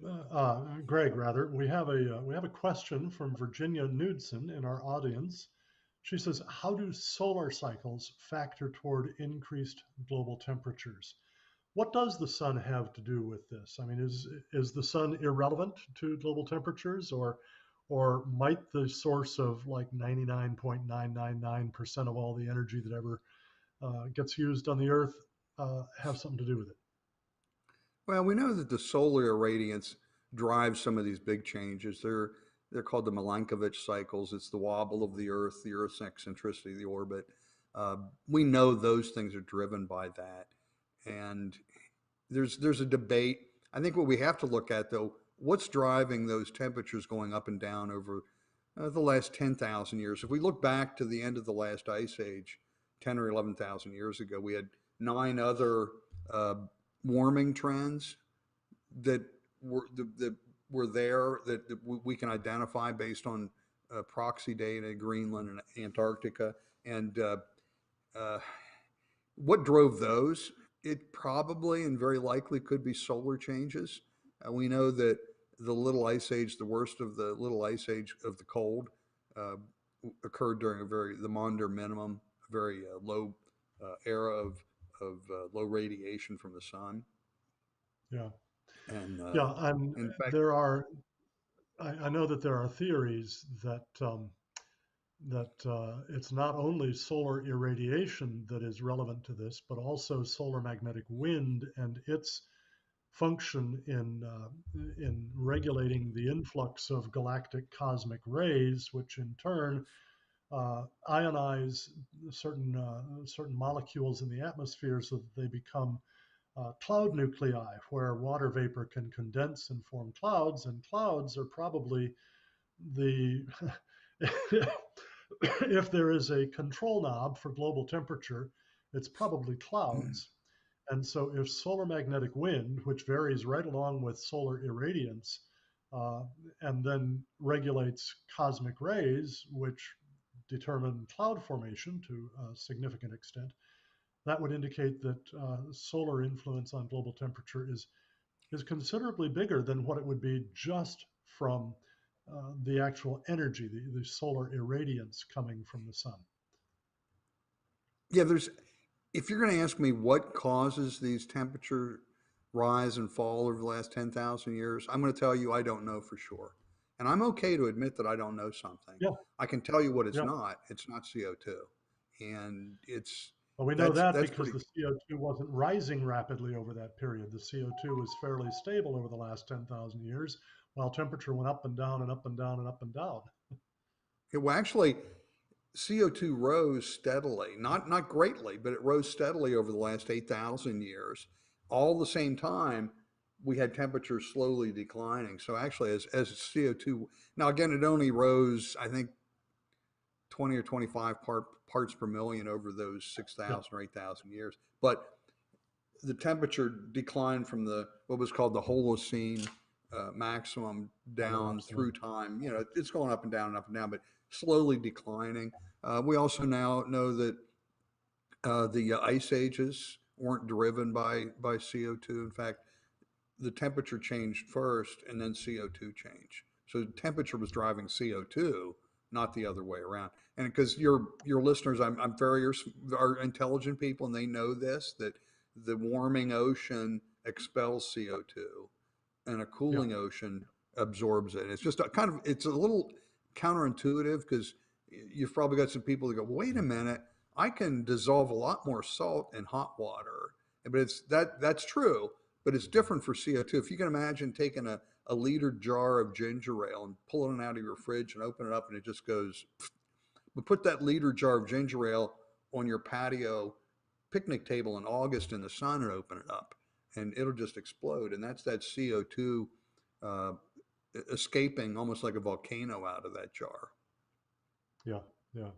Greg, rather, we have a question from Virginia Knudsen in our audience. She says, how do solar cycles factor toward increased global temperatures? What does the sun have to do with this? I mean, is the sun irrelevant to global temperatures, or might the source of like 99.999% of all the energy that ever gets used on the Earth have something to do with it? Well, we know that the solar irradiance drives some of these big changes. They're called the Milankovitch cycles. It's the wobble of the Earth's eccentricity of the orbit. We know those things are driven by that, and there's a debate. I think what we have to look at, though, what's driving those temperatures going up and down over the last 10,000 years. If we look back to the end of the last ice age, 10 or 11,000 years ago, we had 9 other warming trends that were there that we can identify based on proxy data, Greenland and Antarctica. And what drove those? It probably and very likely could be solar changes. We know that the Little Ice Age, the worst of the Little Ice Age of the cold, occurred during the Maunder minimum, a very low era of low radiation from the sun. Yeah. And Yeah, and in fact, I know that there are theories that it's not only solar irradiation that is relevant to this, but also solar magnetic wind and its function in regulating the influx of galactic cosmic rays, which in turn ionize certain molecules in the atmosphere so that they become cloud nuclei, where water vapor can condense and form clouds, and clouds are probably the if there is a control knob for global temperature, it's probably clouds. And so if solar magnetic wind, which varies right along with solar irradiance, and then regulates cosmic rays, which determine cloud formation to a significant extent, that would indicate that solar influence on global temperature is considerably bigger than what it would be just from the actual energy, the solar irradiance coming from the sun. yeah, if you're going to ask me what causes these temperature rise and fall over the last 10,000 years, I'm going to tell you I don't know for sure. And I'm okay to admit that I don't know something. Yeah, I can tell you what it's yeah. not. It's not CO2. And Well, we know that that's because pretty, the CO2 wasn't rising rapidly over that period. The CO2 was fairly stable over the last 10,000 years, while temperature went up and down and up and down and up and down. well, actually, CO2 rose steadily, not greatly, but it rose steadily over the last 8,000 years. All the same time, we had temperatures slowly declining. So actually, as CO2, now again, it only rose, I think, 20 or 25 parts per million over those 6,000 Yeah, or 8,000 years. But the temperature declined from what was called the Holocene maximum yeah, down through absolutely. time. It's going up and down, but slowly declining. We also now know that the ice ages weren't driven by CO2. In fact, the temperature changed first and then CO2 changed. So temperature was driving CO2, not the other way around. And because your listeners, I'm very are intelligent people, and they know this, that the warming ocean expels CO2 and a Yeah, cooling ocean absorbs it. It's just it's a little counterintuitive because you've probably got some people that go, wait a minute, I can dissolve a lot more salt in hot water. But that's true, but it's different for CO2. If you can imagine taking a liter jar of ginger ale and pulling it out of your fridge and open it up and it just goes, but put that liter jar of ginger ale on your patio picnic table in August in the sun and open it up and it'll just explode. And that's that CO2 escaping almost like a volcano out of that jar. Yeah, yeah.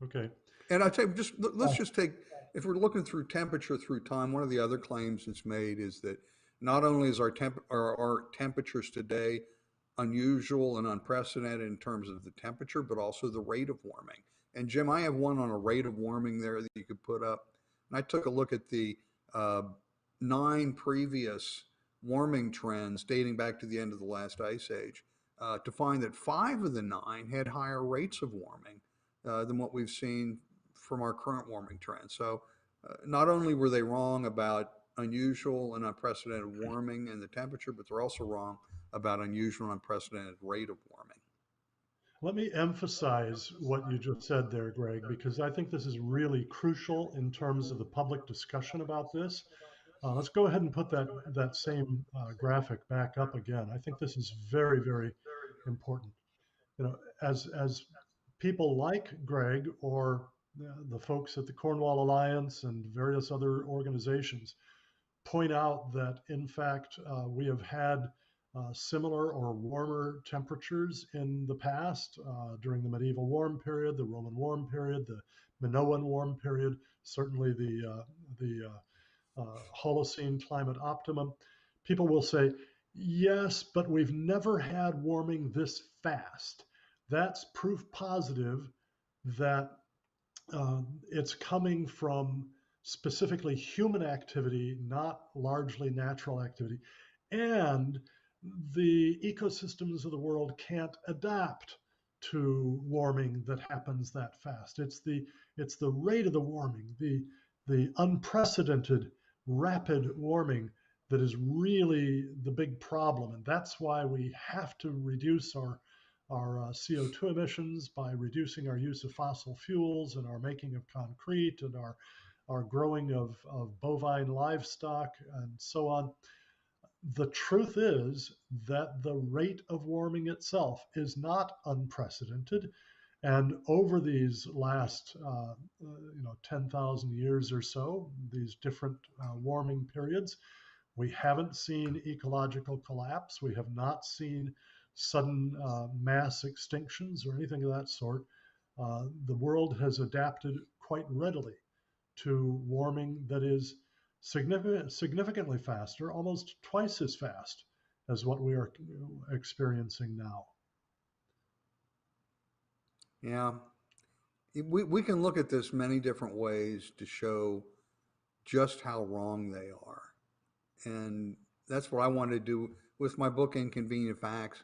Okay. And I tell you, let's Uh, just take, if we're looking through temperature through time, one of the other claims that's made is that not only is our temperatures today unusual and unprecedented in terms of the temperature, but also the rate of warming. And Jim, I have one on a rate of warming there that you could put up. And I took a look at the uh, 9 previous warming trends dating back to the end of the last ice age to find that 5 of the 9 had higher rates of warming than what we've seen from our current warming trends. So not only were they wrong about unusual and unprecedented warming and the temperature, but they're also wrong about unusual and unprecedented rate of warming. Let me emphasize what you just said there, Greg, because I think this is really crucial in terms of the public discussion about this. Let's go ahead and put that same graphic back up again. I think this is very, very important. You know, as people like Greg or the folks at the Cornwall Alliance and various other organizations point out that, in fact, we have had similar or warmer temperatures in the past during the medieval warm period, the Roman warm period, the Minoan warm period, certainly the Holocene climate optimum. People will say, yes, but we've never had warming this fast. That's proof positive that it's coming from specifically human activity, not largely natural activity. And the ecosystems of the world can't adapt to warming that happens that fast. It's the rate of the warming, the unprecedented rapid warming that is really the big problem. And that's why we have to reduce our CO2 emissions by reducing our use of fossil fuels and our making of concrete and our growing of bovine livestock and so on. The truth is that the rate of warming itself is not unprecedented. And over these last 10,000 years or so, these different warming periods, we haven't seen ecological collapse. We have not seen sudden mass extinctions or anything of that sort. The world has adapted quite readily to warming that is significantly faster, almost twice as fast as what we are experiencing now. Yeah, we can look at this many different ways to show just how wrong they are. And that's what I wanted to do with my book, Inconvenient Facts.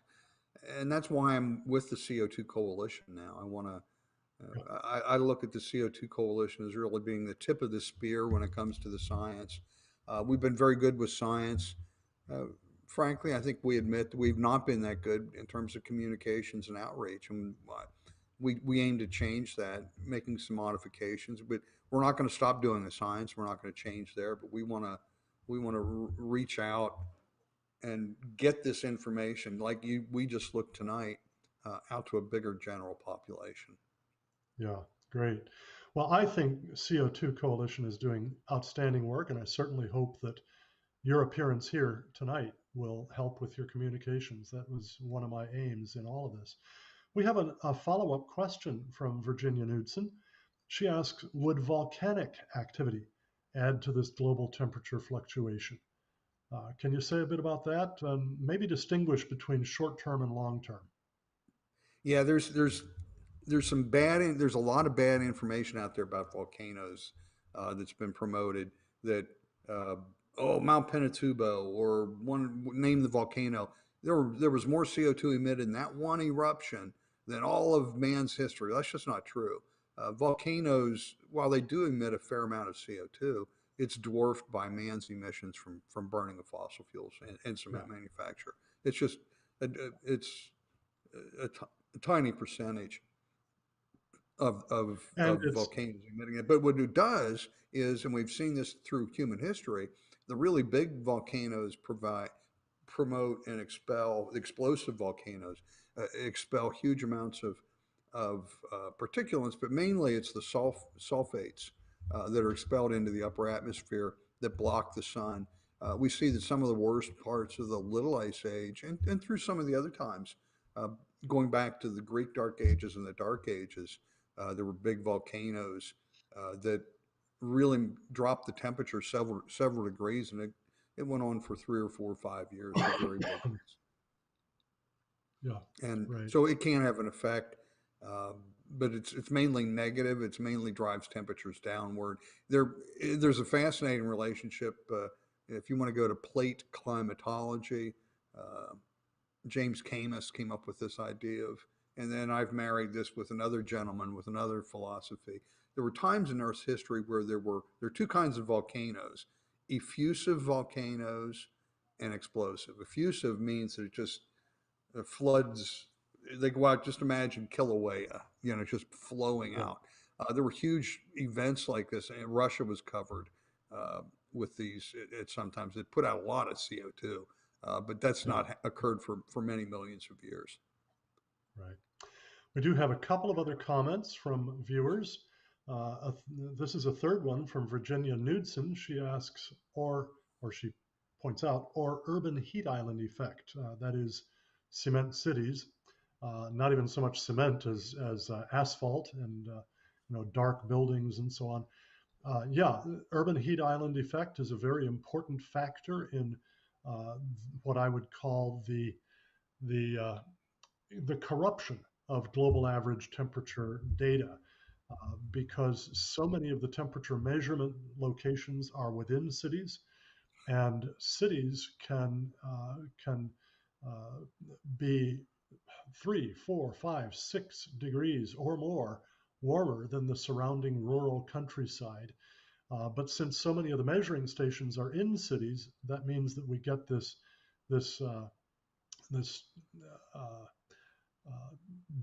And that's why I'm with the CO2 Coalition now. I look at the CO2 Coalition as really being the tip of the spear when it comes to the science. We've been very good with science. Uh, Frankly, I think we admit that we've not been that good in terms of communications and outreach. And we aim to change that, making some modifications. But we're not going to stop doing the science. We're not going to change there. But we want to reach out and get this information, like we just looked tonight, out to a bigger general population. Yeah, great. Well, I think CO2 Coalition is doing outstanding work, and I certainly hope that your appearance here tonight will help with your communications. That was one of my aims in all of this. We have a follow-up question from Virginia Knudsen. She asks, would volcanic activity add to this global temperature fluctuation? Can you say a bit about that? Maybe distinguish between short-term and long-term. Yeah, there's a lot of bad information out there about volcanoes that's been promoted that uh, oh, Mount Pinatubo or one name the volcano. There was more CO2 emitted in that one eruption than all of man's history. That's just not true. Volcanoes, while they do emit a fair amount of CO2, it's dwarfed by man's emissions from burning of fossil fuels and Yeah. cement manufacture. It's just it's a tiny percentage And of it's volcanoes emitting it. But what it does is, and we've seen this through human history, the really big volcanoes promote and expel explosive volcanoes, expel huge amounts of particulates, but mainly it's the sulfates that are expelled into the upper atmosphere that block the sun we see that some of the worst parts of the Little Ice Age and through some of the other times, uh, going back to the Greek Dark Ages and the Dark Ages, there were big volcanoes that really dropped the temperature several degrees, and it went on for 3 or 4 or 5 years for very big ones. Yeah, And right. so it can have an effect, but it's mainly negative. It's mainly drives temperatures downward. There's a fascinating relationship. If you want to go to plate climatology, uh, James Camus came up with this idea of, and then I've married this with another gentleman with another philosophy. There were times in Earth's history where there are two kinds of volcanoes: effusive volcanoes and explosive. Effusive means that it just floods. They go out. Just imagine Kilauea, just flowing Yeah. out. There were huge events like this, and Russia was covered uh, with these. Sometimes it put out a lot of CO2, but that's Yeah. not occurred for many millions of years. Right. We do have a couple of other comments from viewers. This is a third one from Virginia Knudsen. She asks, or she points out, or urban heat island effect. That is, cement cities, not even so much cement as asphalt and dark buildings and so on. Yeah, urban heat island effect is a very important factor in uh, what I would call the uh, the corruption of global average temperature data, because so many of the temperature measurement locations are within cities, and cities can uh, be 3, 4, 5, 6 degrees or more warmer than the surrounding rural countryside. But since so many of the measuring stations are in cities, that means that we get this this uh, uh,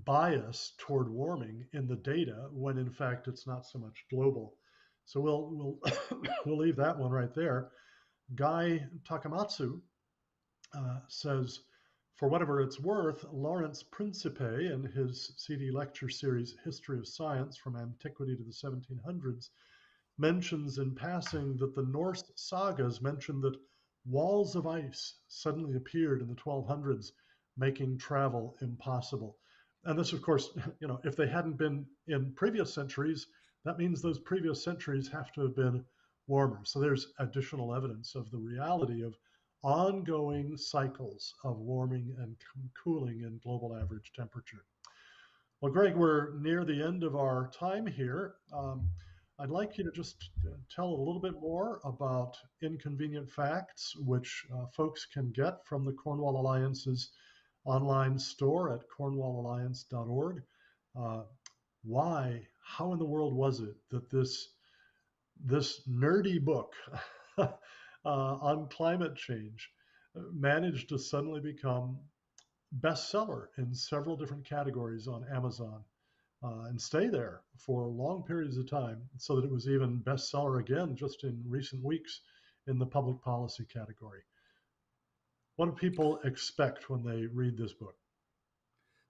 bias toward warming in the data when in fact it's not so much global. So we'll we'll leave that one right there. Guy Takamatsu says, for whatever it's worth, Lawrence Principe in his CD lecture series History of Science from Antiquity to the 1700s mentions in passing that the Norse sagas mention that walls of ice suddenly appeared in the 1200s, making travel impossible. And this, of course, if they hadn't been in previous centuries, that means those previous centuries have to have been warmer. So there's additional evidence of the reality of ongoing cycles of warming and cooling in global average temperature. Well, Greg, we're near the end of our time here. I'd like you to just tell a little bit more about Inconvenient Facts, which folks can get from the Cornwall Alliance's online store at cornwallalliance.org. Uh, how in the world was it that this nerdy book on climate change managed to suddenly become bestseller in several different categories on Amazon and stay there for long periods of time, so that it was even bestseller again just in recent weeks in the public policy category? What do people expect when they read this book?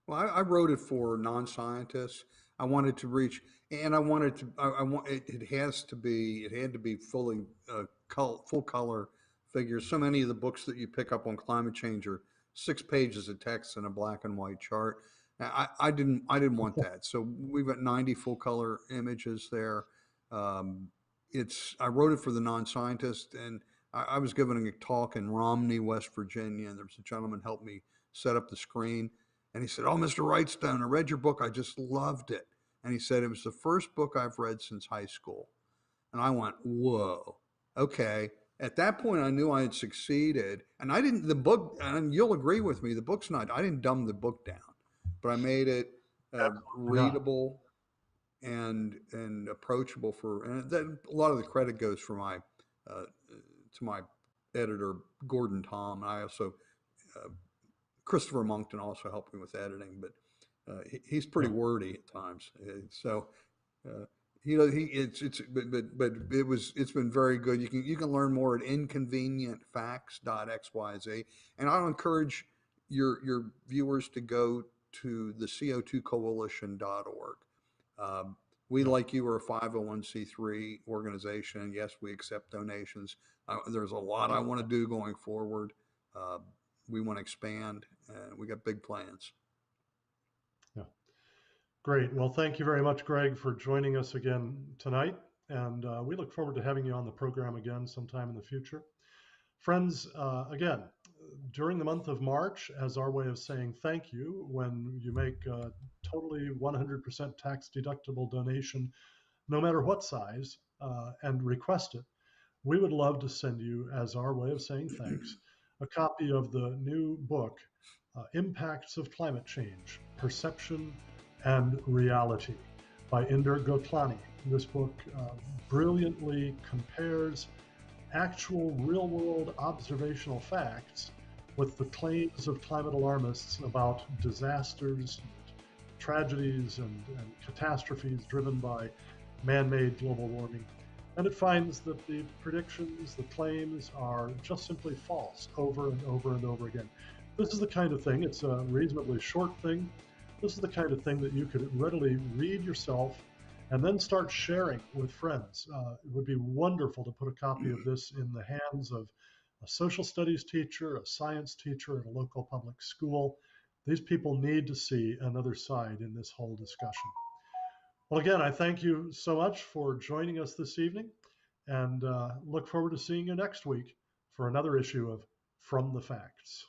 Well, I wrote it for non-scientists. I wanted to reach, and I wanted to. I want it. It has to be. It had to be fully full color figures. So many of the books that you pick up on climate change are 6 pages of text and a black and white chart. I didn't. I didn't want that. So we've got 90 full color images there. Um, I wrote it for the non-scientist, and I was giving a talk in Romney, West Virginia, and there was a gentleman helped me set up the screen. And he said, "Oh, Mr. Wrightstone, I read your book. I just loved it." And he said, "It was the first book I've read since high school." And I went, "Whoa, okay." At that point, I knew I had succeeded. And the book, and you'll agree with me, the book's not, I didn't dumb the book down, but I made it Absolutely not. readable and approachable and then a lot of the credit goes for to my editor, Gordon Tom. And I also, uh, Christopher Monkton also helped me with editing, but he's pretty Yeah. wordy at times. So uh, it's but it's been very good. You can learn more at inconvenientfacts.xyz, and I'll encourage your viewers to go to the CO2 Coalition.org. We, Yeah. like you, are a 501c3 organization. Yes, we accept donations. There's a lot I want to do going forward. We want to expand, and we got big plans. Yeah. Great. Well, thank you very much, Greg, for joining us again tonight. And we look forward to having you on the program again sometime in the future. Friends, again, during the month of March, as our way of saying thank you, when you make a totally 100% tax deductible donation, no matter what size, and request it, we would love to send you, as our way of saying thanks, a copy of the new book, Impacts of Climate Change, Perception and Reality by Inder Gotlani. This book brilliantly compares actual real-world observational facts with the claims of climate alarmists about disasters, tragedies, and catastrophes driven by man-made global warming. And it finds that the predictions, the claims are just simply false over and over and over again. This is the kind of thing, it's a reasonably short thing. This is the kind of thing that you could readily read yourself and then start sharing with friends. It would be wonderful to put a copy of this in the hands of a social studies teacher, a science teacher at a local public school. These people need to see another side in this whole discussion. Well, again, I thank you so much for joining us this evening, and look forward to seeing you next week for another issue of From the Facts.